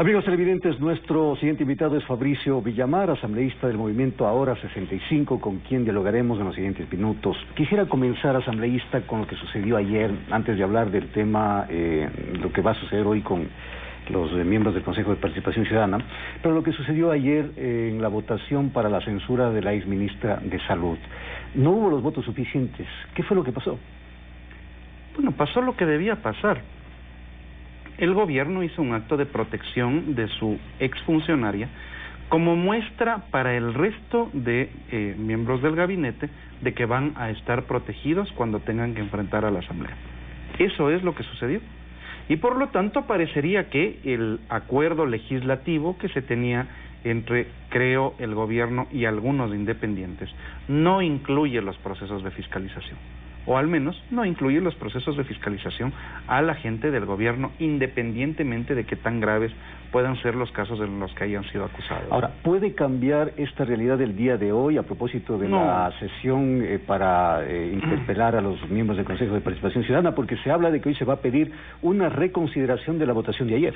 Amigos televidentes, nuestro siguiente invitado es Fabricio Villamar, asambleísta del movimiento Ahora 65, con quien dialogaremos en los siguientes minutos. Quisiera comenzar, asambleísta, con lo que sucedió ayer, antes de hablar del tema, lo que va a suceder hoy con los miembros del Consejo de Participación Ciudadana, pero lo que sucedió ayer en la votación para la censura de la exministra de Salud. No hubo los votos suficientes. ¿Qué fue lo que pasó? Bueno, pasó lo que debía pasar. El gobierno hizo un acto de protección de su exfuncionaria como muestra para el resto de miembros del gabinete de que van a estar protegidos cuando tengan que enfrentar a la Asamblea. Eso es lo que sucedió. Y por lo tanto parecería que el acuerdo legislativo que se tenía entre, creo, el gobierno y algunos independientes no incluye los procesos de fiscalización. O al menos no incluye los procesos de fiscalización a la gente del gobierno, independientemente de que tan graves puedan ser los casos en los que hayan sido acusados. Ahora, ¿puede cambiar esta realidad del día de hoy a propósito de la sesión para interpelar a los miembros del Consejo de Participación Ciudadana? Porque se habla de que hoy se va a pedir una reconsideración de la votación de ayer.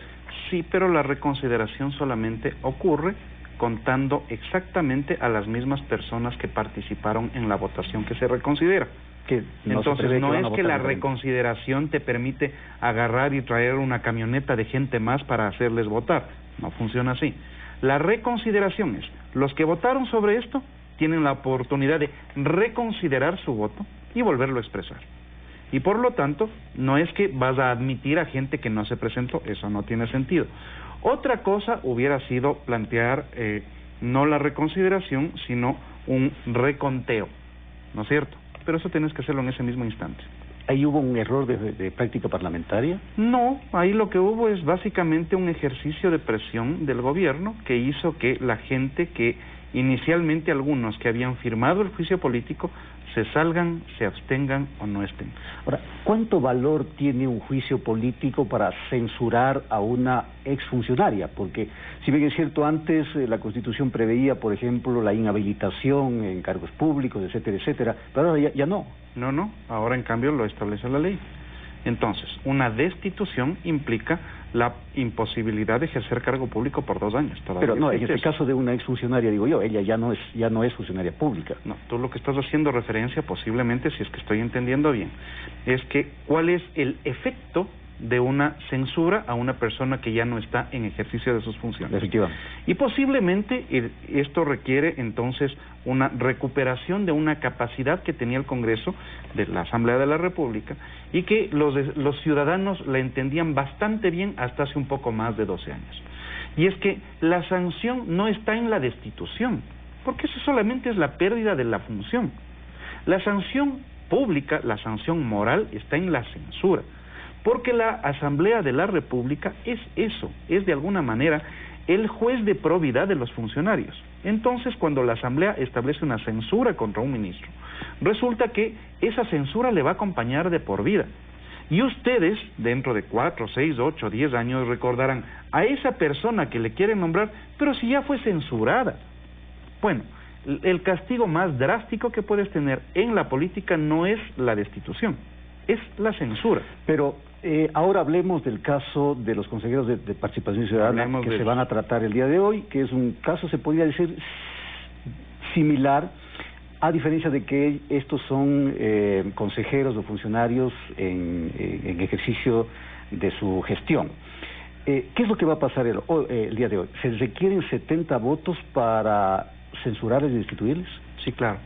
Sí, pero la reconsideración solamente ocurre contando exactamente a las mismas personas que participaron en la votación que se reconsidera. Entonces no es que la reconsideración te permite agarrar y traer una camioneta de gente más para hacerles votar. No funciona así. La reconsideración es, los que votaron sobre esto tienen la oportunidad de reconsiderar su voto y volverlo a expresar. Y por lo tanto, no es que vas a admitir a gente que no se presentó, eso no tiene sentido. Otra cosa hubiera sido plantear no la reconsideración, sino un reconteo, ¿no es cierto? Pero eso tienes que hacerlo en ese mismo instante. ¿Ahí hubo un error de práctica parlamentaria? No, ahí lo que hubo es básicamente un ejercicio de presión del gobierno que hizo que la gente que inicialmente algunos que habían firmado el juicio político se salgan, se abstengan o no estén. Ahora, ¿cuánto valor tiene un juicio político para censurar a una exfuncionaria? Porque, si bien es cierto, antes la Constitución preveía, por ejemplo, la inhabilitación en cargos públicos, etcétera, etcétera, pero ahora ya no. No, ahora en cambio lo establece la ley. Entonces, una destitución implica la imposibilidad de ejercer cargo público por 2 años. Pero no, en este caso de una exfuncionaria, digo yo, ella ya no es funcionaria pública. No, tú lo que estás haciendo referencia, posiblemente, si es que estoy entendiendo bien, es que cuál es el efecto de una censura a una persona que ya no está en ejercicio de sus funciones. Efectivamente. Y posiblemente esto requiere entonces una recuperación de una capacidad que tenía el Congreso de la Asamblea de la República y que los ciudadanos la entendían bastante bien hasta hace un poco más de 12 años. Y es que la sanción no está en la destitución, porque eso solamente es la pérdida de la función. La sanción pública, la sanción moral, está en la censura. Porque la Asamblea de la República es eso, es de alguna manera el juez de probidad de los funcionarios. Entonces, cuando la Asamblea establece una censura contra un ministro, resulta que esa censura le va a acompañar de por vida. Y ustedes, dentro de 4, 6, 8, 10 años, recordarán a esa persona que le quieren nombrar, pero si ya fue censurada. Bueno, el castigo más drástico que puedes tener en la política no es la destitución, es la censura. Pero ahora hablemos del caso de los consejeros de Participación Ciudadana que se van a tratar el día de hoy, que es un caso, se podría decir, similar, a diferencia de que estos son consejeros o funcionarios en ejercicio de su gestión. ¿Qué es lo que va a pasar el día de hoy? ¿Se requieren 70 votos para censurarles y destituirles? Sí, claro.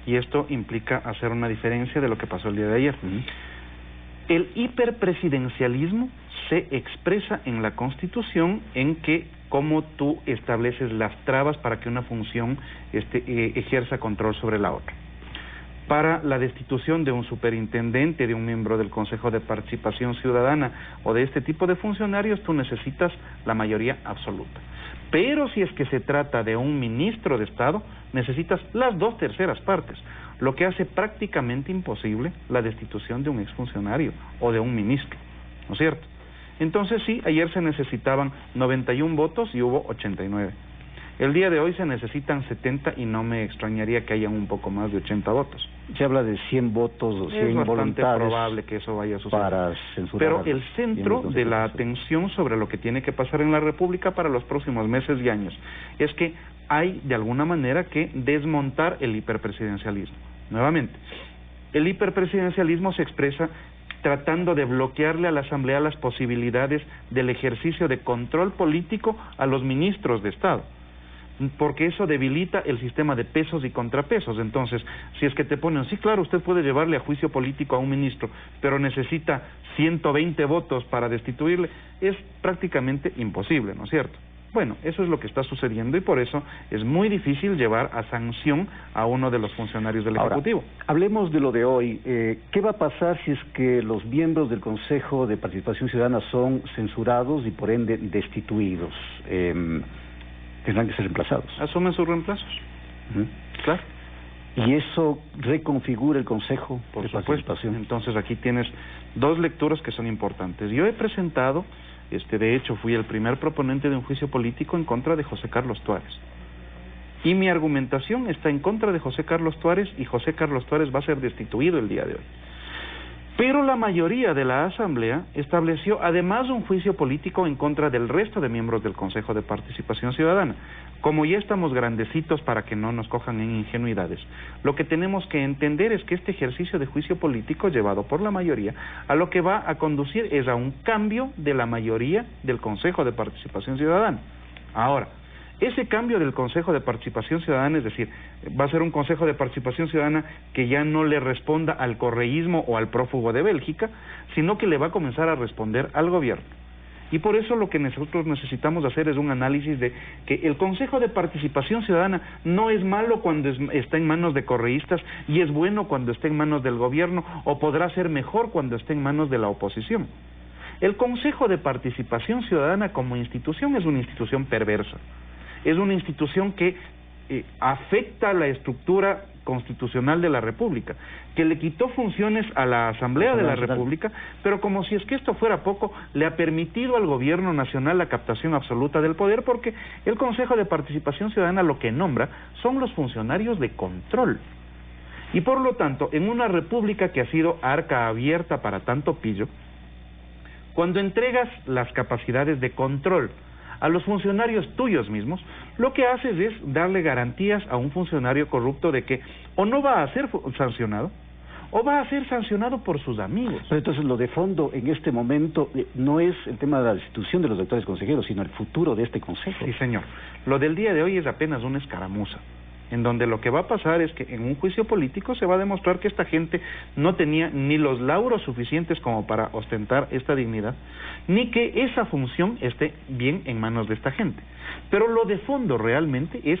Y esto implica hacer una diferencia de lo que pasó el día de ayer. El hiperpresidencialismo se expresa en la Constitución en que cómo tú estableces las trabas para que una función ejerza control sobre la otra. Para la destitución de un superintendente, de un miembro del Consejo de Participación Ciudadana o de este tipo de funcionarios, tú necesitas la mayoría absoluta. Pero si es que se trata de un ministro de Estado, necesitas las 2/3 partes, lo que hace prácticamente imposible la destitución de un exfuncionario o de un ministro, ¿no es cierto? Entonces sí, ayer se necesitaban 91 votos y hubo 89. El día de hoy se necesitan 70 y no me extrañaría que hayan un poco más de 80 votos. Se habla de 100 votos o 100 voluntades. Es bastante probable que eso vaya a suceder. Para censurar. Pero el centro de la atención sobre lo que tiene que pasar en la República para los próximos meses y años es que hay de alguna manera que desmontar el hiperpresidencialismo. Nuevamente, el hiperpresidencialismo se expresa tratando de bloquearle a la Asamblea las posibilidades del ejercicio de control político a los ministros de Estado, porque eso debilita el sistema de pesos y contrapesos. Entonces, si es que te ponen, sí, claro, usted puede llevarle a juicio político a un ministro, pero necesita 120 votos para destituirle, es prácticamente imposible, ¿no es cierto? Bueno, eso es lo que está sucediendo y por eso es muy difícil llevar a sanción a uno de los funcionarios del Ejecutivo. Ahora, hablemos de lo de hoy. ¿Qué va a pasar si es que los miembros del Consejo de Participación Ciudadana son censurados y por ende destituidos? Tendrán que ser reemplazados. Asumen sus reemplazos. Claro. ¿Y eso reconfigura el Consejo por de supuesto. Participación? Entonces aquí tienes dos lecturas que son importantes. Yo he presentado, de hecho fui el primer proponente de un juicio político en contra de José Carlos Tuárez. Y mi argumentación está en contra de José Carlos Tuárez y José Carlos Tuárez va a ser destituido el día de hoy. Pero la mayoría de la Asamblea estableció además un juicio político en contra del resto de miembros del Consejo de Participación Ciudadana. Como ya estamos grandecitos para que no nos cojan en ingenuidades, lo que tenemos que entender es que este ejercicio de juicio político llevado por la mayoría a lo que va a conducir es a un cambio de la mayoría del Consejo de Participación Ciudadana. Ahora, ese cambio del Consejo de Participación Ciudadana, es decir, va a ser un Consejo de Participación Ciudadana que ya no le responda al correísmo o al prófugo de Bélgica, sino que le va a comenzar a responder al gobierno. Y por eso lo que nosotros necesitamos hacer es un análisis de que el Consejo de Participación Ciudadana no es malo cuando está en manos de correístas y es bueno cuando está en manos del gobierno, o podrá ser mejor cuando esté en manos de la oposición. El Consejo de Participación Ciudadana como institución es una institución perversa. Es una institución que afecta la estructura constitucional de la República, que le quitó funciones a la Asamblea de la República, pero como si es que esto fuera poco, le ha permitido al gobierno nacional la captación absoluta del poder, porque el Consejo de Participación Ciudadana lo que nombra son los funcionarios de control. Y por lo tanto, en una república que ha sido arca abierta para tanto pillo, cuando entregas las capacidades de control a los funcionarios tuyos mismos, lo que haces es darle garantías a un funcionario corrupto de que o no va a ser sancionado, o va a ser sancionado por sus amigos. Pero entonces lo de fondo en este momento no es el tema de la destitución de los doctores consejeros, sino el futuro de este consejo. Sí, señor. Lo del día de hoy es apenas una escaramuza, en donde lo que va a pasar es que en un juicio político se va a demostrar que esta gente no tenía ni los lauros suficientes como para ostentar esta dignidad, ni que esa función esté bien en manos de esta gente. Pero lo de fondo realmente es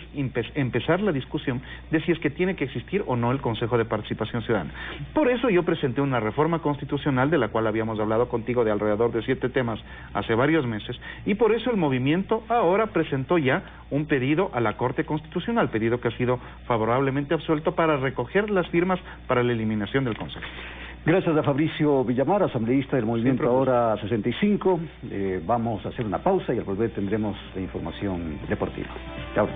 empezar la discusión de si es que tiene que existir o no el Consejo de Participación Ciudadana. Por eso yo presenté una reforma constitucional de la cual habíamos hablado contigo de alrededor de 7 temas hace varios meses, y por eso el movimiento ahora presentó ya un pedido a la Corte Constitucional, pedido que ha sido favorablemente absuelto para recoger las firmas para la eliminación del Consejo. Gracias a Fabricio Villamar, asambleísta del Movimiento Ahora 65. Vamos a hacer una pausa y al volver tendremos la información deportiva. Chao.